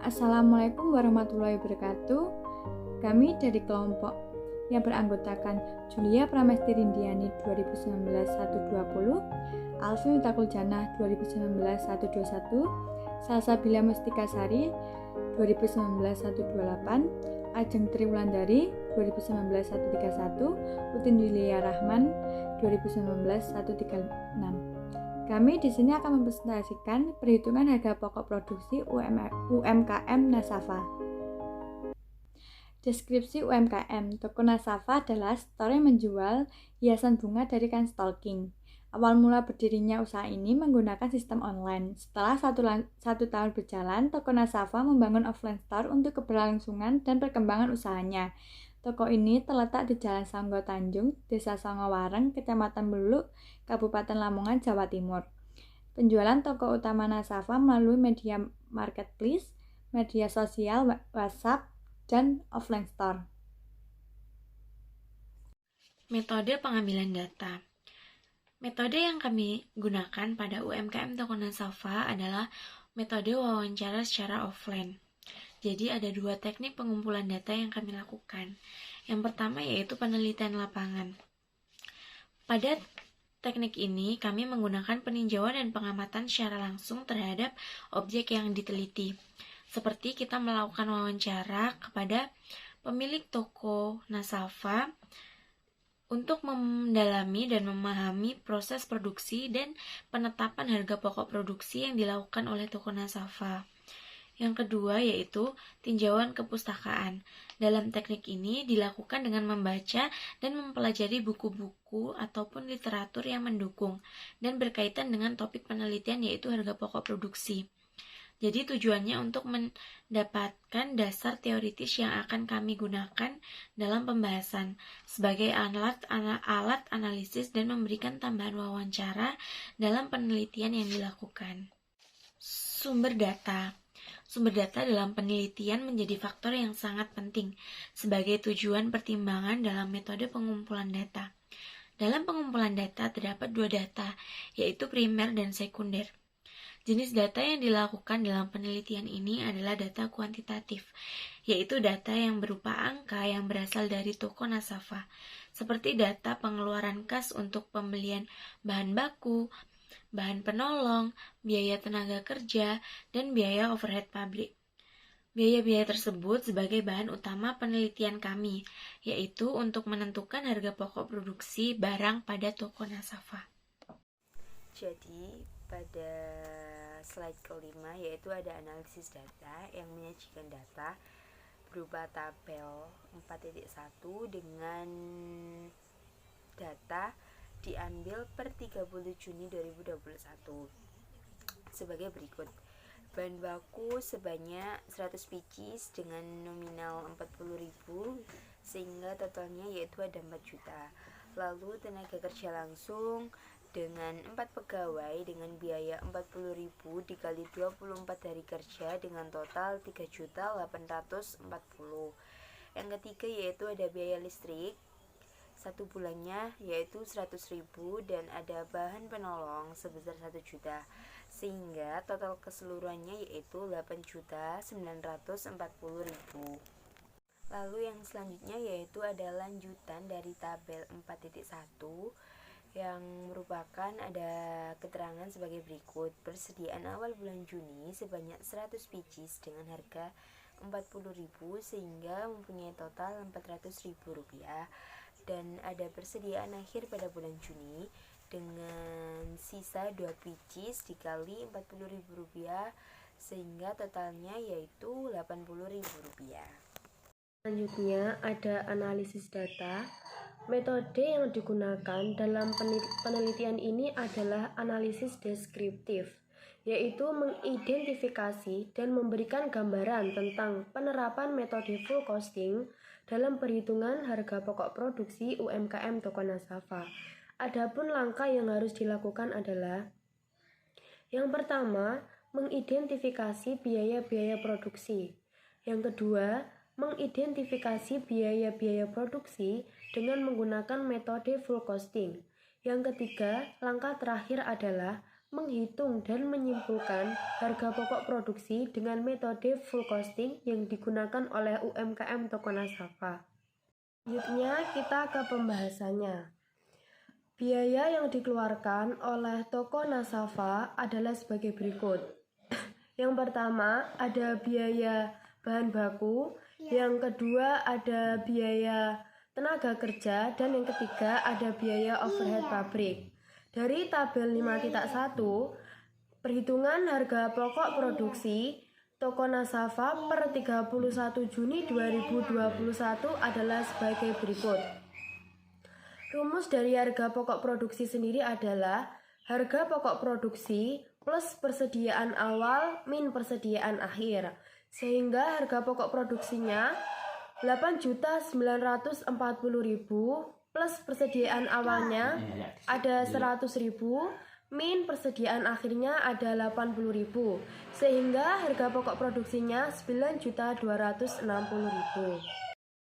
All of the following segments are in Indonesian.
Assalamualaikum warahmatullahi wabarakatuh. Kami dari kelompok yang beranggotakan Julia Pramesti Rindiani 2019-120, Alfi Mitakul Janah 2019-121, Salsabila Mustika Sari 2019-128, Ajeng Triwulandari 2019-131, Utin Yulia Rahman 2019-136. Kami di sini akan mempresentasikan perhitungan harga pokok produksi UMKM Nasafa. Deskripsi UMKM Toko Nasafa adalah store yang menjual hiasan bunga dari kain stalking. Awal mula berdirinya usaha ini menggunakan sistem online. Setelah satu tahun berjalan, Toko Nasafa membangun offline store untuk keberlangsungan dan perkembangan usahanya. Toko ini terletak di Jalan Sanggo Tanjung, Desa Songowareng, Kecamatan Beluk, Kabupaten Lamongan, Jawa Timur. Penjualan toko utama Nasafa melalui media marketplace, media sosial, WhatsApp, dan offline store. Metode pengambilan data. Metode yang kami gunakan pada UMKM Toko Nasafa adalah metode wawancara secara offline. Jadi ada dua teknik pengumpulan data yang kami lakukan. Yang pertama yaitu penelitian lapangan. Pada teknik ini kami menggunakan peninjauan dan pengamatan secara langsung terhadap objek yang diteliti. Seperti kita melakukan wawancara kepada pemilik toko Nasafa untuk mendalami dan memahami proses produksi dan penetapan harga pokok produksi yang dilakukan oleh toko Nasafa. Yang kedua yaitu tinjauan kepustakaan. Dalam teknik ini dilakukan dengan membaca dan mempelajari buku-buku ataupun literatur yang mendukung dan berkaitan dengan topik penelitian yaitu harga pokok produksi. Jadi tujuannya untuk mendapatkan dasar teoritis yang akan kami gunakan dalam pembahasan sebagai alat analisis dan memberikan tambahan wawancara dalam penelitian yang dilakukan. Sumber data. Sumber data dalam penelitian menjadi faktor yang sangat penting sebagai tujuan pertimbangan dalam metode pengumpulan data. Dalam pengumpulan data terdapat dua data, yaitu primer dan sekunder. Jenis data yang dilakukan dalam penelitian ini adalah data kuantitatif, yaitu data yang berupa angka yang berasal dari toko Nasafa, seperti data pengeluaran kas untuk pembelian bahan baku, bahan penolong, biaya tenaga kerja, dan biaya overhead pabrik. Biaya-biaya tersebut sebagai bahan utama penelitian kami, yaitu untuk menentukan harga pokok produksi barang pada toko Nasafa. Jadi, pada slide kelima yaitu ada analisis data yang menyajikan data berupa tabel 4.1 dengan data diambil per 30 Juni 2021 sebagai berikut. Bahan baku sebanyak 100 pieces dengan nominal 40.000 sehingga totalnya yaitu ada 4 juta. Lalu tenaga kerja langsung dengan 4 pegawai dengan biaya 40.000 dikali 24 hari kerja dengan total 3.840. Yang ketiga yaitu ada biaya listrik satu bulannya yaitu 100.000 dan ada bahan penolong sebesar 1 juta sehingga total keseluruhannya yaitu 8.940.000. Lalu yang selanjutnya yaitu ada lanjutan dari tabel 4.1 yang merupakan ada keterangan sebagai berikut. Persediaan awal bulan Juni sebanyak 100 pieces dengan harga 40.000 sehingga mempunyai total 400.000 rupiah, dan ada persediaan akhir pada bulan Juni dengan sisa 2 pieces dikali 40.000 rupiah sehingga totalnya yaitu 80.000 rupiah. Selanjutnya ada analisis data. Metode yang digunakan dalam penelitian ini adalah analisis deskriptif, yaitu mengidentifikasi dan memberikan gambaran tentang penerapan metode full costing dalam perhitungan harga pokok produksi UMKM Toko Nasafa. Adapun langkah yang harus dilakukan adalah: yang pertama, mengidentifikasi biaya-biaya produksi. Yang kedua, mengidentifikasi biaya-biaya produksi dengan menggunakan metode full costing. Yang ketiga, langkah terakhir adalah menghitung dan menyimpulkan harga pokok produksi dengan metode full costing yang digunakan oleh UMKM Toko Nasafa. Selanjutnya kita ke pembahasannya. Biaya yang dikeluarkan oleh Toko Nasafa adalah sebagai berikut. Yang pertama ada biaya bahan baku, yang kedua ada biaya tenaga kerja, dan yang ketiga ada biaya overhead pabrik. Dari tabel 5.1, perhitungan harga pokok produksi Toko Nasafa per 31 Juni 2021 adalah sebagai berikut. Rumus dari harga pokok produksi sendiri adalah harga pokok produksi plus persediaan awal min persediaan akhir, sehingga harga pokok produksinya 8.940.000 plus persediaan awalnya ada 100.000 min persediaan akhirnya ada 80.000, sehingga harga pokok produksinya 9.260.000.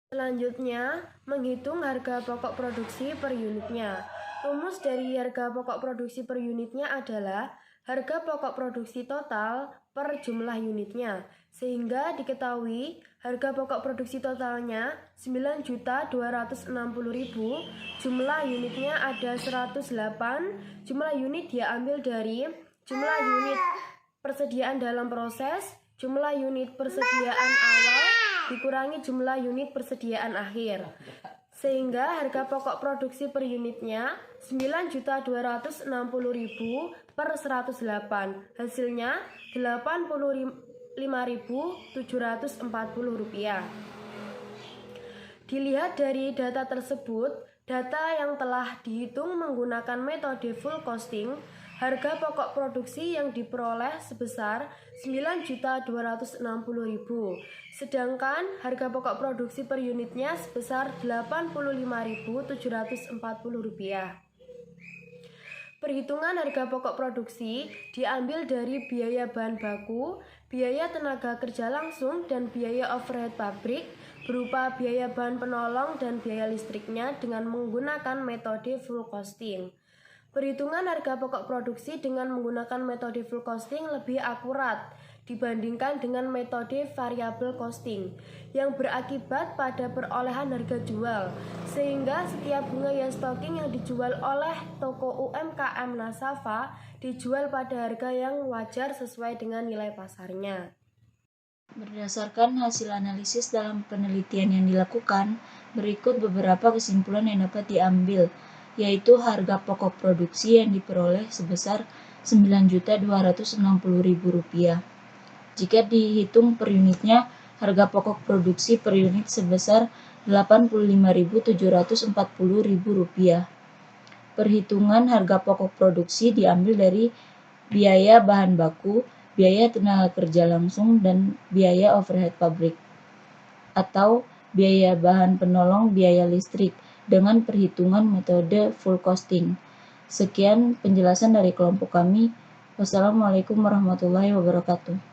Selanjutnya, menghitung harga pokok produksi per unitnya. Rumus dari harga pokok produksi per unitnya adalah harga pokok produksi total per jumlah unitnya, sehingga diketahui harga pokok produksi totalnya 9.260.000, jumlah unitnya ada 108, jumlah unit diambil dari jumlah unit persediaan dalam proses, jumlah unit persediaan awal dikurangi jumlah unit persediaan akhir, sehingga harga pokok produksi per unitnya 9.260.000 per 108, hasilnya Rp85.740. Dilihat dari data tersebut, data yang telah dihitung menggunakan metode full costing, harga pokok produksi yang diperoleh sebesar Rp9.260.000, sedangkan harga pokok produksi per unitnya sebesar Rp85.740. Perhitungan harga pokok produksi diambil dari biaya bahan baku, biaya tenaga kerja langsung, dan biaya overhead pabrik berupa biaya bahan penolong dan biaya listriknya dengan menggunakan metode full costing. Perhitungan harga pokok produksi dengan menggunakan metode full costing lebih akurat dibandingkan dengan metode variable costing yang berakibat pada perolehan harga jual, sehingga setiap bunga yang stocking yang dijual oleh toko UMKM Nasafa dijual pada harga yang wajar sesuai dengan nilai pasarnya. Berdasarkan hasil analisis dalam penelitian yang dilakukan, berikut beberapa kesimpulan yang dapat diambil, yaitu harga pokok produksi yang diperoleh sebesar Rp9.260.000. Jika dihitung per unitnya, harga pokok produksi per unit sebesar Rp85.740.000. Perhitungan harga pokok produksi diambil dari biaya bahan baku, biaya tenaga kerja langsung, dan biaya overhead pabrik, atau biaya bahan penolong, biaya listrik, dengan perhitungan metode full costing. Sekian penjelasan dari kelompok kami. Wassalamualaikum warahmatullahi wabarakatuh.